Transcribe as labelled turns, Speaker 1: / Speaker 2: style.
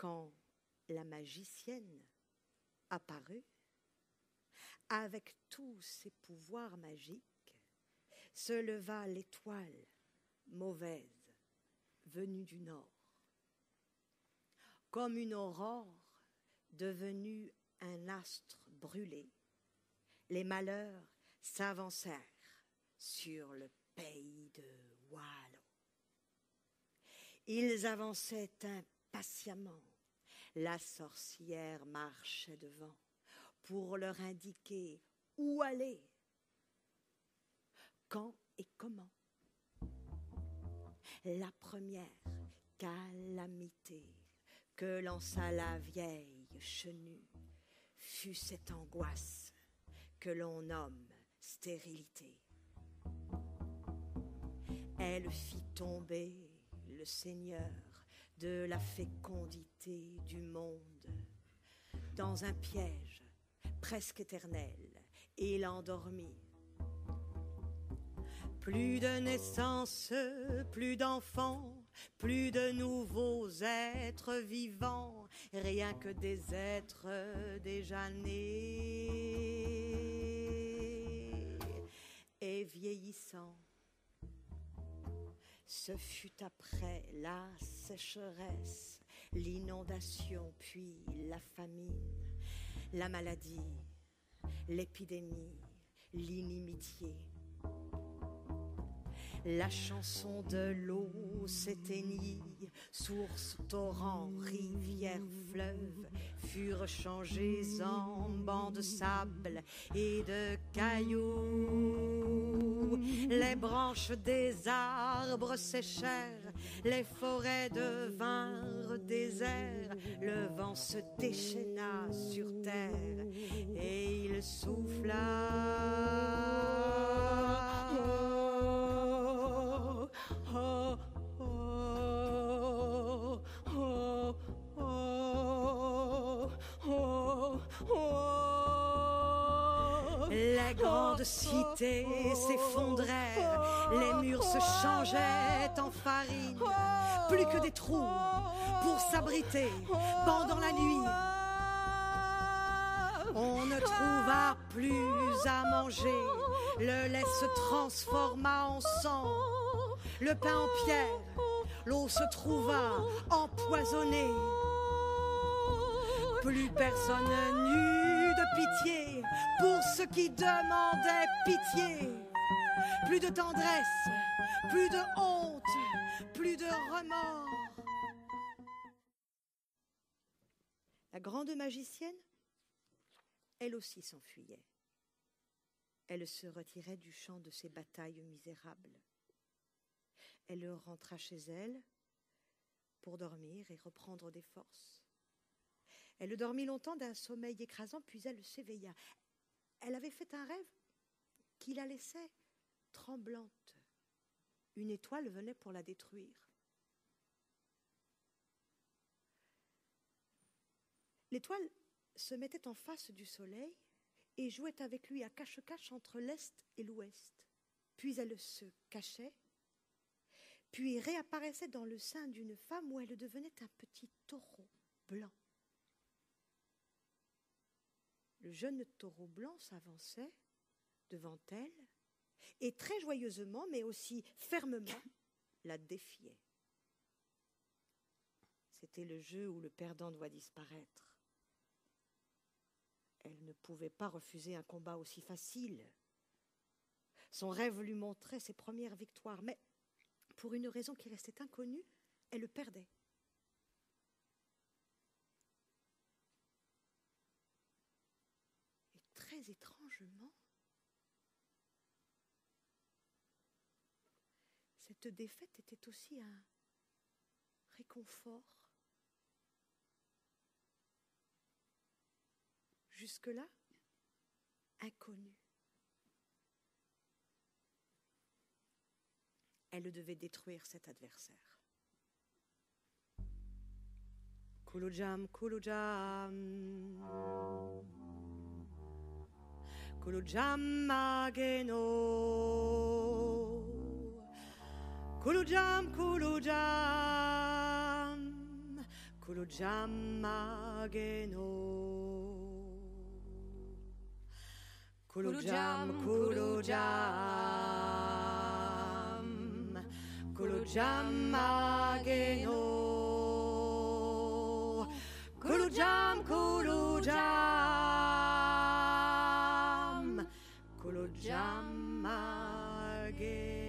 Speaker 1: Quand la magicienne apparut, avec tous ses pouvoirs magiques, se leva l'étoile mauvaise venue du nord. Comme une aurore devenue un astre brûlé, les malheurs s'avancèrent sur le pays de Wallo. Ils avançaient impatiemment. La sorcière marchait devant pour leur indiquer où aller, quand et comment. La première calamité que lança la vieille chenue fut cette angoisse que l'on nomme stérilité. Elle fit tomber le Seigneur de la fécondité du monde dans un piège presque éternel et l'endormit. Plus de naissances, plus d'enfants, plus de nouveaux êtres vivants, rien que des êtres déjà nés et vieillissants. Ce fut après la sécheresse, l'inondation, puis la famine, la maladie, l'épidémie, l'inimitié. La chanson de l'eau s'éteignit, sources, torrents, rivières, fleuves furent changés en bancs de sable et de cailloux. Les branches des arbres séchèrent, les forêts devinrent déserts, le vent se déchaîna sur terre et il souffla. Les grandes cités s'effondrèrent, les murs se changeaient en farine, plus que des trous pour s'abriter pendant la nuit. On ne trouva plus à manger, le lait se transforma en sang, le pain en pierre, l'eau se trouva empoisonnée. Plus personne n'eut de pitié pour ceux qui demandaient pitié. Plus de tendresse, plus de honte, plus de remords. La grande magicienne, elle aussi s'enfuyait. Elle se retirait du champ de ses batailles misérables. Elle rentra chez elle pour dormir et reprendre des forces. Elle dormit longtemps d'un sommeil écrasant, puis elle s'éveilla. Elle avait fait un rêve qui la laissait tremblante. Une étoile venait pour la détruire. L'étoile se mettait en face du soleil et jouait avec lui à cache-cache entre l'est et l'ouest. Puis elle se cachait, puis réapparaissait dans le sein d'une femme où elle devenait un petit taureau blanc. Le jeune taureau blanc s'avançait devant elle et très joyeusement, mais aussi fermement, la défiait. C'était le jeu où le perdant doit disparaître. Elle ne pouvait pas refuser un combat aussi facile. Son rêve lui montrait ses premières victoires, mais pour une raison qui restait inconnue, elle le perdait. Et très étrangement, cette défaite était aussi un réconfort. Jusque-là, inconnu. Elle devait détruire cet adversaire. Kulujam, kulujam. Kulujam mageno. Kulujam, kulujam. Kulujamageno. Kulujam, kulujam, kulujamageno. Kulujam, kulujam, kulujamageno.